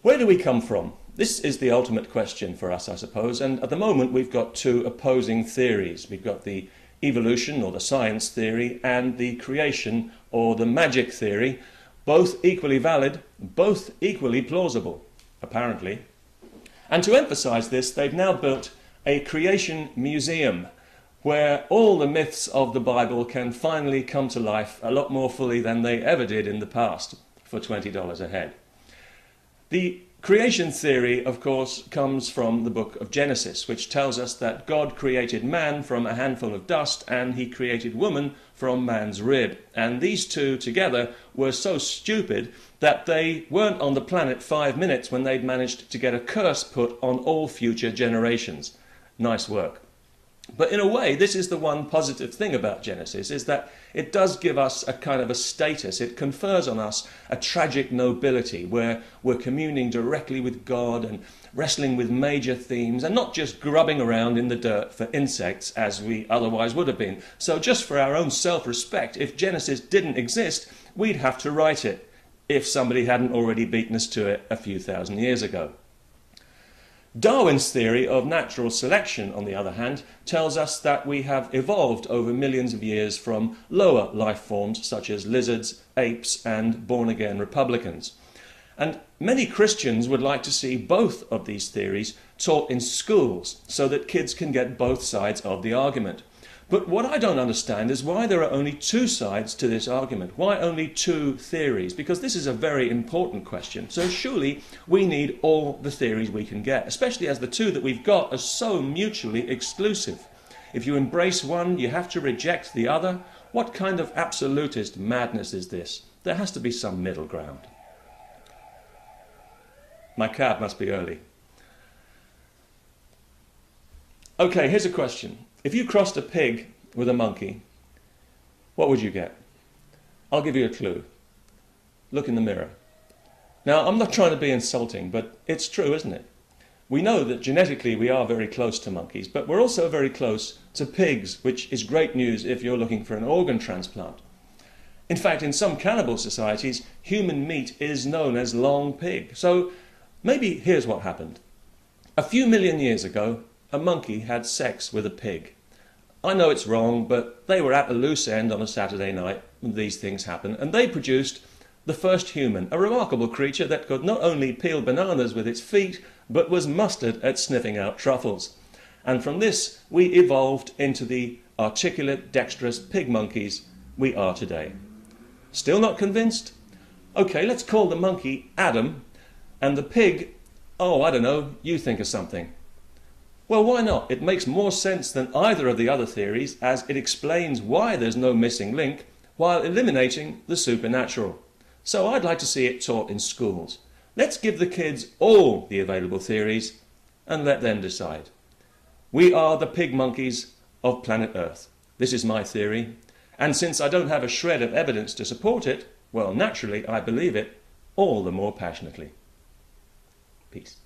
Where do we come from? This is the ultimate question for us, I suppose, and at the moment we've got two opposing theories. We've got the evolution or the science theory and the creation or the magic theory, both equally valid, both equally plausible, apparently. And to emphasize this, they've now built a creation museum where all the myths of the Bible can finally come to life a lot more fully than they ever did in the past for $20 a head. The creation theory, of course, comes from the book of Genesis, which tells us that God created man from a handful of dust and he created woman from man's rib. And these two together were so stupid that they weren't on the planet 5 minutes when they'd managed to get a curse put on all future generations. Nice work. But in a way, this is the one positive thing about Genesis, is that it does give us a kind of a status. It confers on us a tragic nobility where we're communing directly with God and wrestling with major themes and not just grubbing around in the dirt for insects as we otherwise would have been. So just for our own self-respect, if Genesis didn't exist, we'd have to write it, if somebody hadn't already beaten us to it a few thousand years ago. Darwin's theory of natural selection, on the other hand, tells us that we have evolved over millions of years from lower life forms such as lizards, apes, and born-again republicans. And many Christians would like to see both of these theories taught in schools so that kids can get both sides of the argument. But what I don't understand is why there are only two sides to this argument. Why only two theories? Because this is a very important question. So surely we need all the theories we can get, especially as the two that we've got are so mutually exclusive. If you embrace one, you have to reject the other. What kind of absolutist madness is this? There has to be some middle ground. My cab must be early. Okay, here's a question. If you crossed a pig with a monkey, what would you get? I'll give you a clue. Look in the mirror. Now, I'm not trying to be insulting, but it's true, isn't it? We know that genetically we are very close to monkeys, but we're also very close to pigs, which is great news if you're looking for an organ transplant. In fact, in some cannibal societies, human meat is known as long pig. So maybe here's what happened. A few million years ago, a monkey had sex with a pig. I know it's wrong, but they were at a loose end on a Saturday night when these things happen, and they produced the first human, a remarkable creature that could not only peel bananas with its feet, but was mastered at sniffing out truffles. And from this, we evolved into the articulate, dexterous pig monkeys we are today. Still not convinced? Okay, let's call the monkey Adam, and the pig, oh, I don't know, you think of something. Well, why not? It makes more sense than either of the other theories, as it explains why there's no missing link while eliminating the supernatural. So I'd like to see it taught in schools. Let's give the kids all the available theories and let them decide. We are the pig monkeys of planet Earth. This is my theory. And since I don't have a shred of evidence to support it, well, naturally I believe it all the more passionately. Peace.